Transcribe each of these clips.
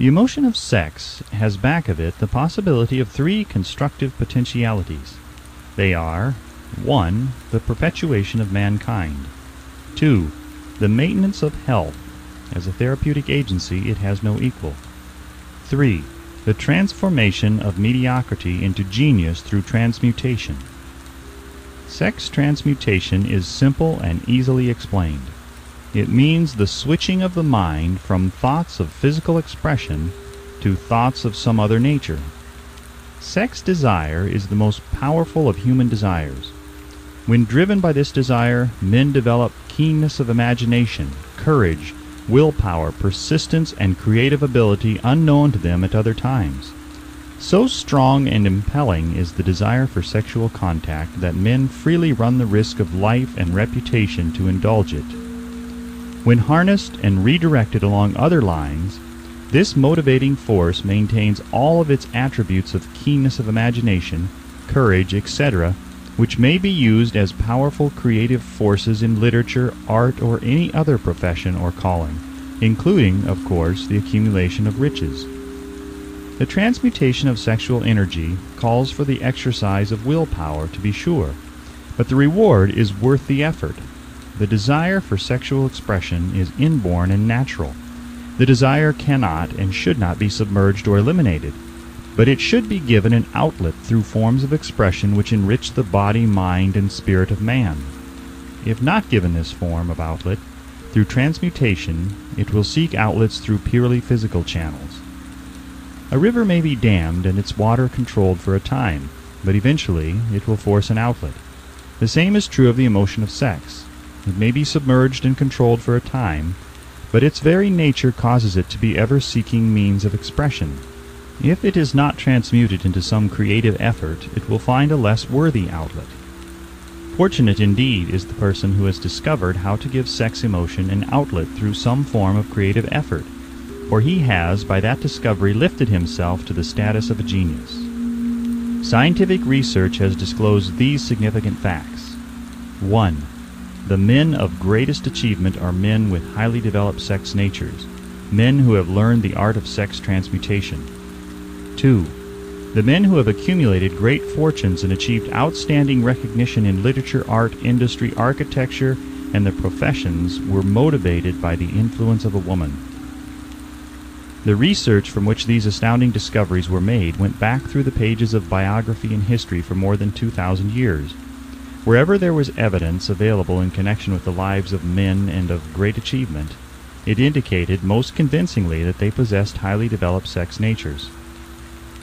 The emotion of sex has back of it the possibility of three constructive potentialities. They are: 1. The perpetuation of mankind. 2. The maintenance of health. As a therapeutic agency, it has no equal. 3. The transformation of mediocrity into genius through transmutation. Sex transmutation is simple and easily explained. It means the switching of the mind from thoughts of physical expression to thoughts of some other nature. Sex desire is the most powerful of human desires. When driven by this desire, men develop keenness of imagination, courage, willpower, persistence, and creative ability unknown to them at other times. So strong and impelling is the desire for sexual contact that men freely run the risk of life and reputation to indulge it. When harnessed and redirected along other lines, this motivating force maintains all of its attributes of keenness of imagination, courage, etc., which may be used as powerful creative forces in literature, art, or any other profession or calling, including, of course, the accumulation of riches. The transmutation of sexual energy calls for the exercise of willpower, to be sure, but the reward is worth the effort. The desire for sexual expression is inborn and natural. The desire cannot and should not be submerged or eliminated, but it should be given an outlet through forms of expression which enrich the body, mind, and spirit of man. If not given this form of outlet, through transmutation, it will seek outlets through purely physical channels. A river may be dammed and its water controlled for a time, but eventually it will force an outlet. The same is true of the emotion of sex. It may be submerged and controlled for a time, but its very nature causes it to be ever seeking means of expression. If it is not transmuted into some creative effort, it will find a less worthy outlet. Fortunate indeed is the person who has discovered how to give sex emotion an outlet through some form of creative effort, for he has, by that discovery, lifted himself to the status of a genius. Scientific research has disclosed these significant facts. 1. The men of greatest achievement are men with highly developed sex natures, men who have learned the art of sex transmutation. 2. The men who have accumulated great fortunes and achieved outstanding recognition in literature, art, industry, architecture, and the professions were motivated by the influence of a woman. The research from which these astounding discoveries were made went back through the pages of biography and history for more than 2,000 years. Wherever there was evidence available in connection with the lives of men and of great achievement, it indicated most convincingly that they possessed highly developed sex natures.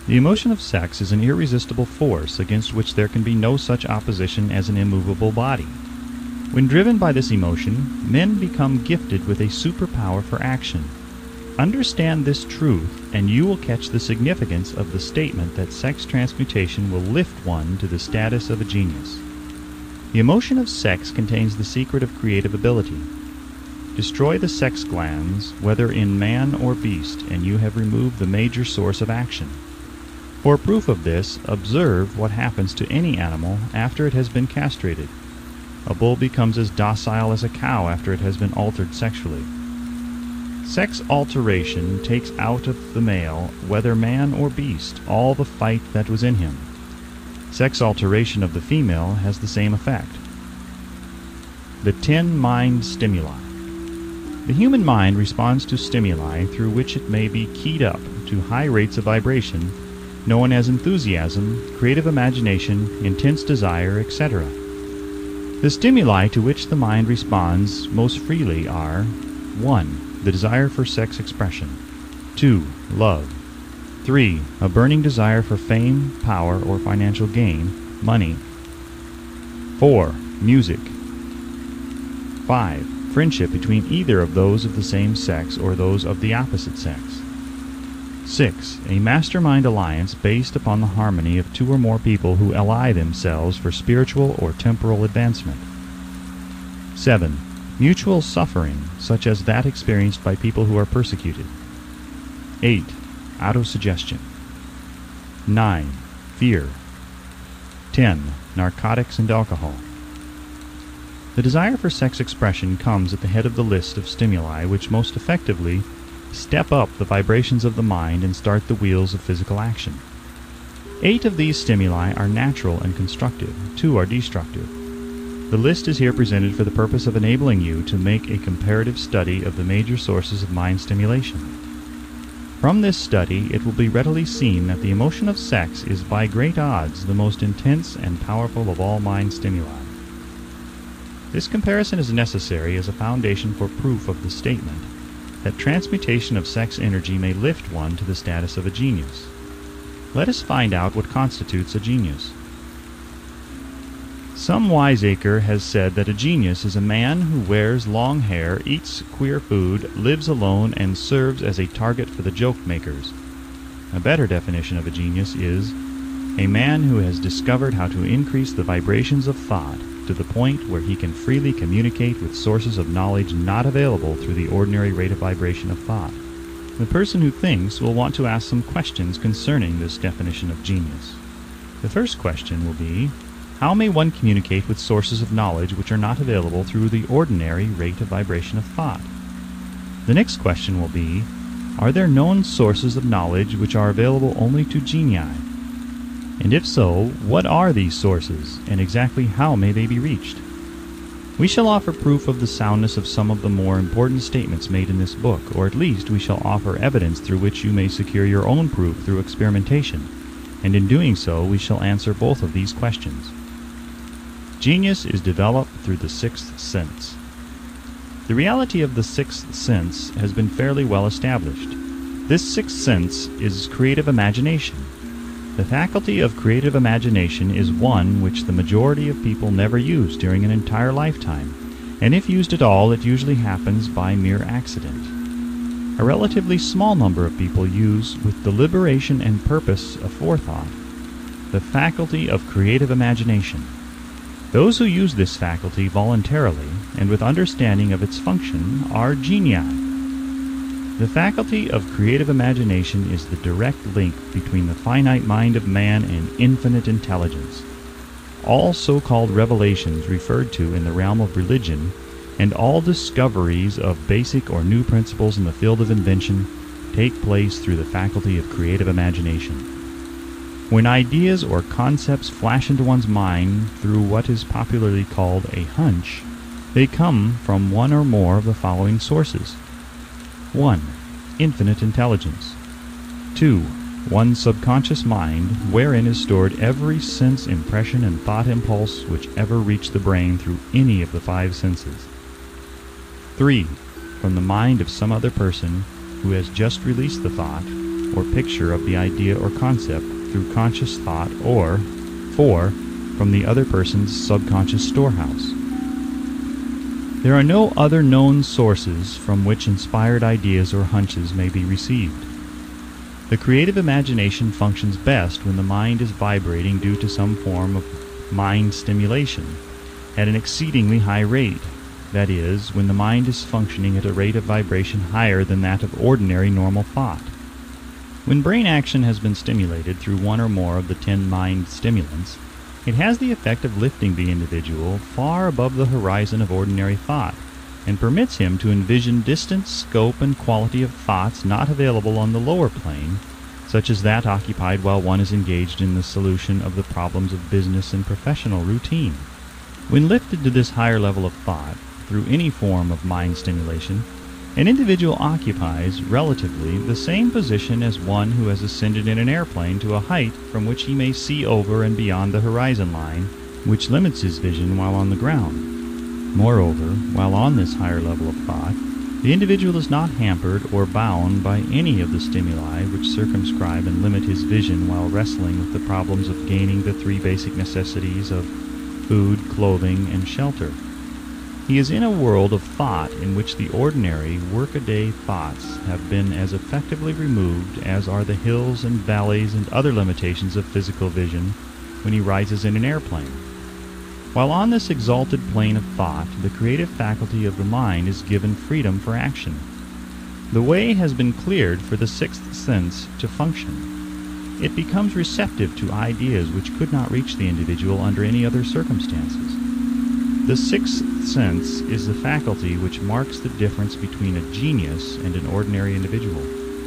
The emotion of sex is an irresistible force against which there can be no such opposition as an immovable body. When driven by this emotion, men become gifted with a superpower for action. Understand this truth, and you will catch the significance of the statement that sex transmutation will lift one to the status of a genius. The emotion of sex contains the secret of creative ability. Destroy the sex glands, whether in man or beast, and you have removed the major source of action. For proof of this, observe what happens to any animal after it has been castrated. A bull becomes as docile as a cow after it has been altered sexually. Sex alteration takes out of the male, whether man or beast, all the fight that was in him. Sex alteration of the female has the same effect. The 10 Mind Stimuli. The human mind responds to stimuli through which it may be keyed up to high rates of vibration, known as enthusiasm, creative imagination, intense desire, etc. The stimuli to which the mind responds most freely are: 1. The desire for sex expression. 2. Love. 3. A burning desire for fame, power, or financial gain, money. 4. Music. 5. Friendship between either of those of the same sex or those of the opposite sex. 6. A mastermind alliance based upon the harmony of 2 or more people who ally themselves for spiritual or temporal advancement. 7. Mutual suffering, such as that experienced by people who are persecuted. 8. Autosuggestion. 9. Fear. 10. Narcotics and alcohol. The desire for sex expression comes at the head of the list of stimuli which most effectively step up the vibrations of the mind and start the wheels of physical action. 8 of these stimuli are natural and constructive, 2 are destructive. The list is here presented for the purpose of enabling you to make a comparative study of the major sources of mind stimulation. From this study, it will be readily seen that the emotion of sex is by great odds the most intense and powerful of all mind stimuli. This comparison is necessary as a foundation for proof of the statement that transmutation of sex energy may lift one to the status of a genius. Let us find out what constitutes a genius. Some wiseacre has said that a genius is a man who wears long hair, eats queer food, lives alone, and serves as a target for the joke makers. A better definition of a genius is a man who has discovered how to increase the vibrations of thought to the point where he can freely communicate with sources of knowledge not available through the ordinary rate of vibration of thought. The person who thinks will want to ask some questions concerning this definition of genius. The first question will be, how may one communicate with sources of knowledge which are not available through the ordinary rate of vibration of thought? The next question will be, are there known sources of knowledge which are available only to genii? And if so, what are these sources, and exactly how may they be reached? We shall offer proof of the soundness of some of the more important statements made in this book, or at least we shall offer evidence through which you may secure your own proof through experimentation, and in doing so we shall answer both of these questions. Genius is developed through the sixth sense. The reality of the sixth sense has been fairly well established. This sixth sense is creative imagination. The faculty of creative imagination is one which the majority of people never use during an entire lifetime, and if used at all, it usually happens by mere accident. A relatively small number of people use, with deliberation and purpose aforethought, the faculty of creative imagination. Those who use this faculty voluntarily and with understanding of its function are genii. The faculty of creative imagination is the direct link between the finite mind of man and infinite intelligence. All so-called revelations referred to in the realm of religion, and all discoveries of basic or new principles in the field of invention, take place through the faculty of creative imagination. When ideas or concepts flash into one's mind through what is popularly called a hunch, they come from one or more of the following sources. 1. Infinite intelligence. 2. One's subconscious mind, wherein is stored every sense impression and thought impulse which ever reached the brain through any of the 5 senses. 3. From the mind of some other person who has just released the thought or picture of the idea or concept through conscious thought, or 4. From the other person's subconscious storehouse. There are no other known sources from which inspired ideas or hunches may be received. The creative imagination functions best when the mind is vibrating due to some form of mind stimulation at an exceedingly high rate, that is, when the mind is functioning at a rate of vibration higher than that of ordinary normal thought. When brain action has been stimulated through one or more of the 10 mind stimulants, it has the effect of lifting the individual far above the horizon of ordinary thought, and permits him to envision distance, scope, and quality of thoughts not available on the lower plane, such as that occupied while one is engaged in the solution of the problems of business and professional routine. When lifted to this higher level of thought, through any form of mind stimulation, an individual occupies, relatively, the same position as one who has ascended in an airplane to a height from which he may see over and beyond the horizon line, which limits his vision while on the ground. Moreover, while on this higher level of thought, the individual is not hampered or bound by any of the stimuli which circumscribe and limit his vision while wrestling with the problems of gaining the 3 basic necessities of food, clothing, and shelter. He is in a world of thought in which the ordinary, workaday thoughts have been as effectively removed as are the hills and valleys and other limitations of physical vision when he rises in an airplane. While on this exalted plane of thought, the creative faculty of the mind is given freedom for action. The way has been cleared for the sixth sense to function. It becomes receptive to ideas which could not reach the individual under any other circumstances. The sixth sense is the faculty which marks the difference between a genius and an ordinary individual.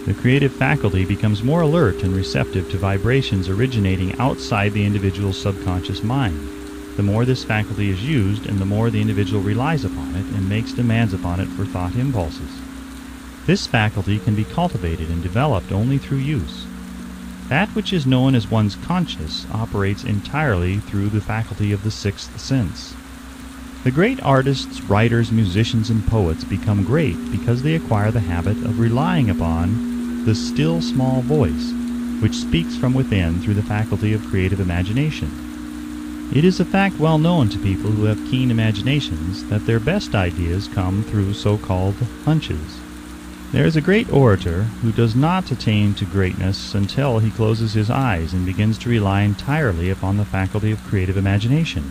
The creative faculty becomes more alert and receptive to vibrations originating outside the individual's subconscious mind. The more this faculty is used, and the more the individual relies upon it and makes demands upon it for thought impulses. This faculty can be cultivated and developed only through use. That which is known as one's conscious operates entirely through the faculty of the sixth sense. The great artists, writers, musicians, and poets become great because they acquire the habit of relying upon the still small voice, which speaks from within through the faculty of creative imagination. It is a fact well known to people who have keen imaginations that their best ideas come through so-called hunches. There is a great orator who does not attain to greatness until he closes his eyes and begins to rely entirely upon the faculty of creative imagination.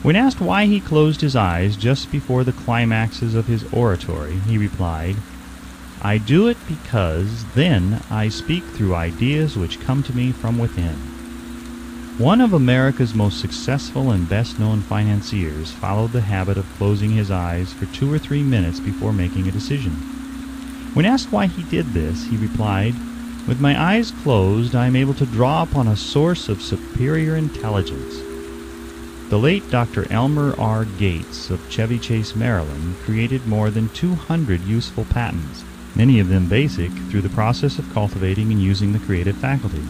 When asked why he closed his eyes just before the climaxes of his oratory, he replied, "I do it because then I speak through ideas which come to me from within." One of America's most successful and best-known financiers followed the habit of closing his eyes for 2 or 3 minutes before making a decision. When asked why he did this, he replied, "With my eyes closed, I am able to draw upon a source of superior intelligence." The late Dr. Elmer R. Gates of Chevy Chase, Maryland, created more than 200 useful patents, many of them basic, through the process of cultivating and using the creative faculty.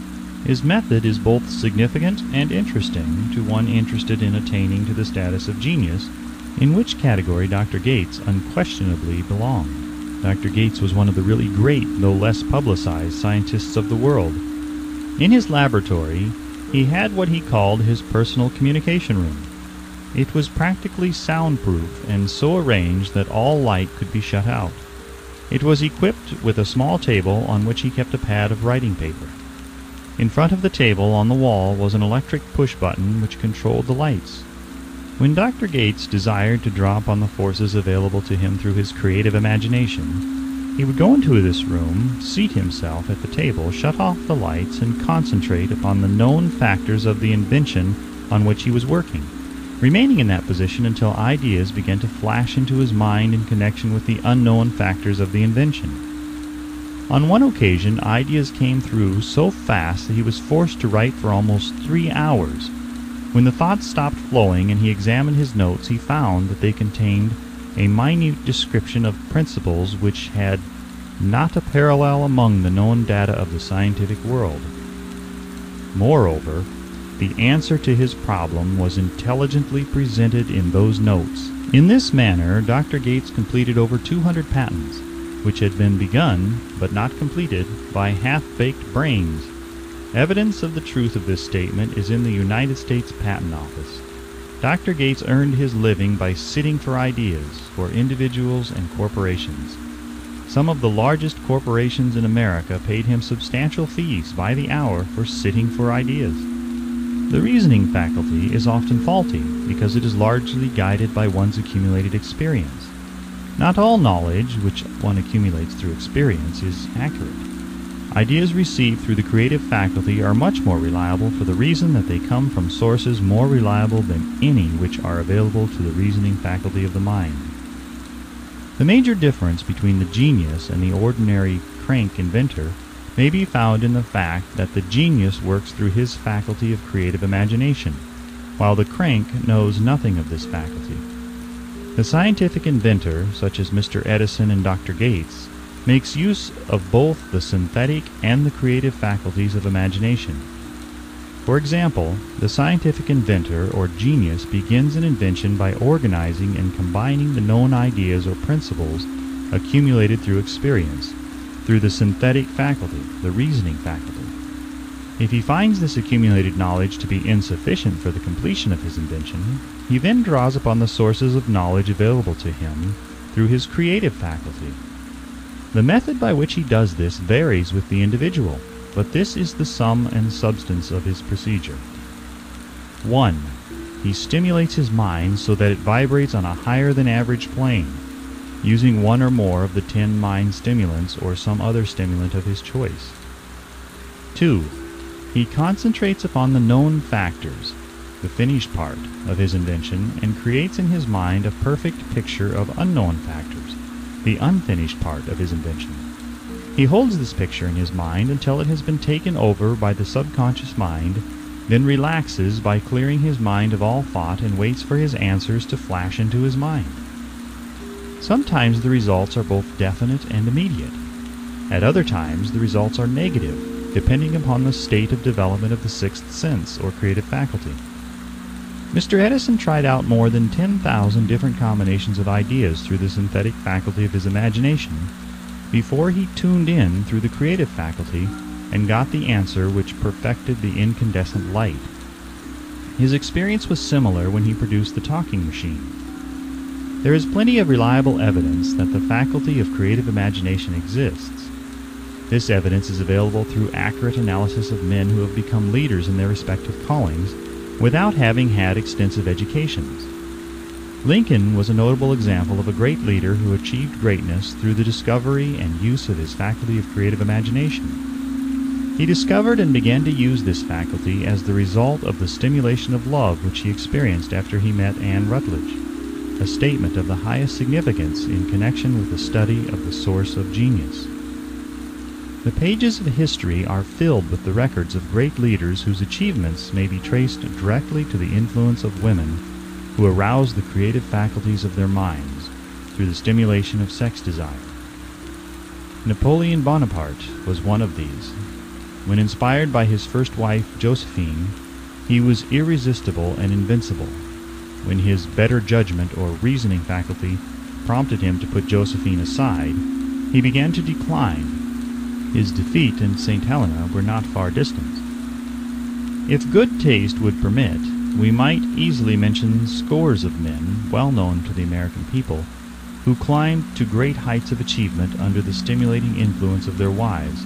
His method is both significant and interesting to one interested in attaining to the status of genius, in which category Dr. Gates unquestionably belonged. Dr. Gates was one of the really great, though less publicized, scientists of the world. In his laboratory, he had what he called his personal communication room. It was practically soundproof and so arranged that all light could be shut out. It was equipped with a small table on which he kept a pad of writing paper. In front of the table on the wall was an electric push button which controlled the lights. When Dr. Gates desired to draw upon the forces available to him through his creative imagination, he would go into this room, seat himself at the table, shut off the lights, and concentrate upon the known factors of the invention on which he was working, remaining in that position until ideas began to flash into his mind in connection with the unknown factors of the invention. On one occasion, ideas came through so fast that he was forced to write for almost 3 hours. When the thoughts stopped flowing and he examined his notes, he found that they contained a minute description of principles which had not a parallel among the known data of the scientific world. Moreover, the answer to his problem was intelligently presented in those notes. In this manner, Dr. Gates completed over 200 patents, which had been begun, but not completed, by half-baked brains. Evidence of the truth of this statement is in the United States Patent Office. Dr. Gates earned his living by sitting for ideas for individuals and corporations. Some of the largest corporations in America paid him substantial fees by the hour for sitting for ideas. The reasoning faculty is often faulty because it is largely guided by one's accumulated experience. Not all knowledge which one accumulates through experience is accurate. Ideas received through the creative faculty are much more reliable for the reason that they come from sources more reliable than any which are available to the reasoning faculty of the mind. The major difference between the genius and the ordinary crank inventor may be found in the fact that the genius works through his faculty of creative imagination, while the crank knows nothing of this faculty. The scientific inventor, such as Mr. Edison and Dr. Gates, makes use of both the synthetic and the creative faculties of imagination. For example, the scientific inventor or genius begins an invention by organizing and combining the known ideas or principles accumulated through experience, through the synthetic faculty, the reasoning faculty. If he finds this accumulated knowledge to be insufficient for the completion of his invention, he then draws upon the sources of knowledge available to him through his creative faculty. The method by which he does this varies with the individual, but this is the sum and substance of his procedure. 1. He stimulates his mind so that it vibrates on a higher than average plane, using one or more of the 10 mind stimulants or some other stimulant of his choice. 2. He concentrates upon the known factors, the finished part of his invention, and creates in his mind a perfect picture of unknown factors, the unfinished part of his invention. He holds this picture in his mind until it has been taken over by the subconscious mind, then relaxes by clearing his mind of all thought and waits for his answers to flash into his mind. Sometimes the results are both definite and immediate. At other times the results are negative, depending upon the state of development of the sixth sense or creative faculty. Mr. Edison tried out more than 10,000 different combinations of ideas through the synthetic faculty of his imagination before he tuned in through the creative faculty and got the answer which perfected the incandescent light. His experience was similar when he produced the talking machine. There is plenty of reliable evidence that the faculty of creative imagination exists. This evidence is available through accurate analysis of men who have become leaders in their respective callings without having had extensive educations. Lincoln was a notable example of a great leader who achieved greatness through the discovery and use of his faculty of creative imagination. He discovered and began to use this faculty as the result of the stimulation of love which he experienced after he met Anne Rutledge, a statement of the highest significance in connection with the study of the source of genius. The pages of history are filled with the records of great leaders whose achievements may be traced directly to the influence of women who aroused the creative faculties of their minds through the stimulation of sex desire. Napoleon Bonaparte was one of these. When inspired by his first wife, Josephine, he was irresistible and invincible. When his better judgment or reasoning faculty prompted him to put Josephine aside, he began to decline. His defeat and St. Helena were not far distant. If good taste would permit, we might easily mention scores of men, well known to the American people, who climbed to great heights of achievement under the stimulating influence of their wives,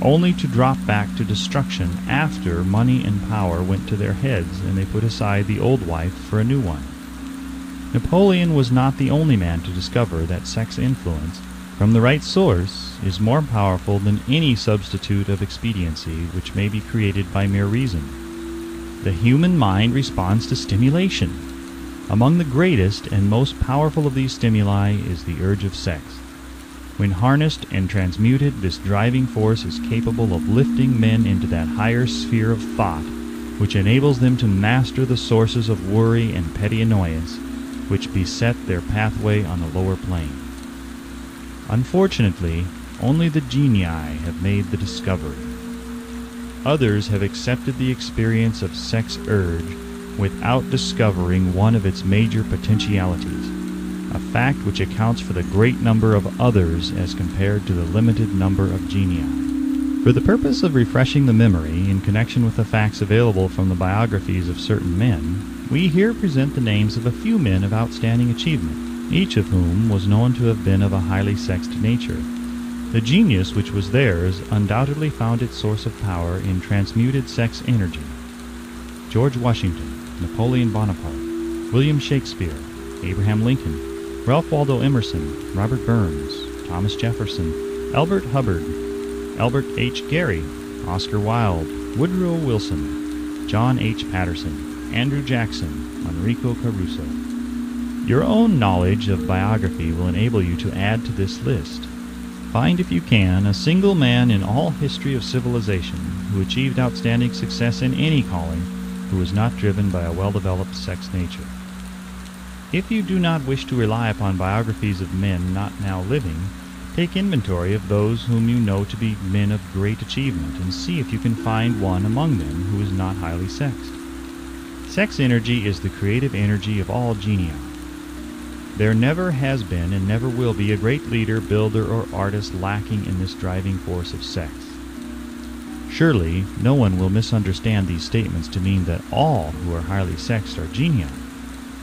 only to drop back to destruction after money and power went to their heads and they put aside the old wife for a new one. Napoleon was not the only man to discover that sex influence, from the right source, is more powerful than any substitute of expediency which may be created by mere reason. The human mind responds to stimulation. Among the greatest and most powerful of these stimuli is the urge of sex. When harnessed and transmuted, this driving force is capable of lifting men into that higher sphere of thought which enables them to master the sources of worry and petty annoyance which beset their pathway on the lower plane. Unfortunately, only the genii have made the discovery. Others have accepted the experience of sex urge without discovering one of its major potentialities, a fact which accounts for the great number of others as compared to the limited number of genii. For the purpose of refreshing the memory in connection with the facts available from the biographies of certain men, we here present the names of a few men of outstanding achievement, each of whom was known to have been of a highly sexed nature. The genius which was theirs undoubtedly found its source of power in transmuted sex energy. George Washington, Napoleon Bonaparte, William Shakespeare, Abraham Lincoln, Ralph Waldo Emerson, Robert Burns, Thomas Jefferson, Albert Hubbard, Albert H. Gary, Oscar Wilde, Woodrow Wilson, John H. Patterson, Andrew Jackson, Enrico Caruso. Your own knowledge of biography will enable you to add to this list. Find, if you can, a single man in all history of civilization who achieved outstanding success in any calling who was not driven by a well-developed sex nature. If you do not wish to rely upon biographies of men not now living, take inventory of those whom you know to be men of great achievement and see if you can find one among them who is not highly sexed. Sex energy is the creative energy of all genii. There never has been and never will be a great leader, builder, or artist lacking in this driving force of sex. Surely, no one will misunderstand these statements to mean that all who are highly sexed are genii.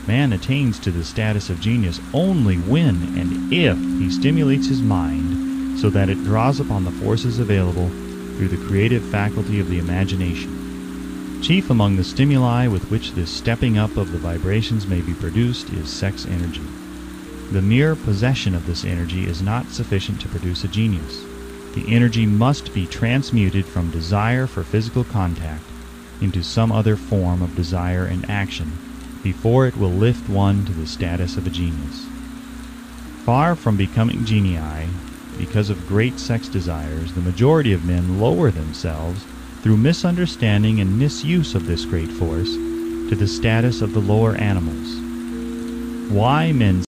Man attains to the status of genius only when and if he stimulates his mind so that it draws upon the forces available through the creative faculty of the imagination. Chief among the stimuli with which this stepping up of the vibrations may be produced is sex energy. The mere possession of this energy is not sufficient to produce a genius. The energy must be transmuted from desire for physical contact into some other form of desire and action before it will lift one to the status of a genius. Far from becoming genii, because of great sex desires, the majority of men lower themselves through misunderstanding and misuse of this great force to the status of the lower animals. Why men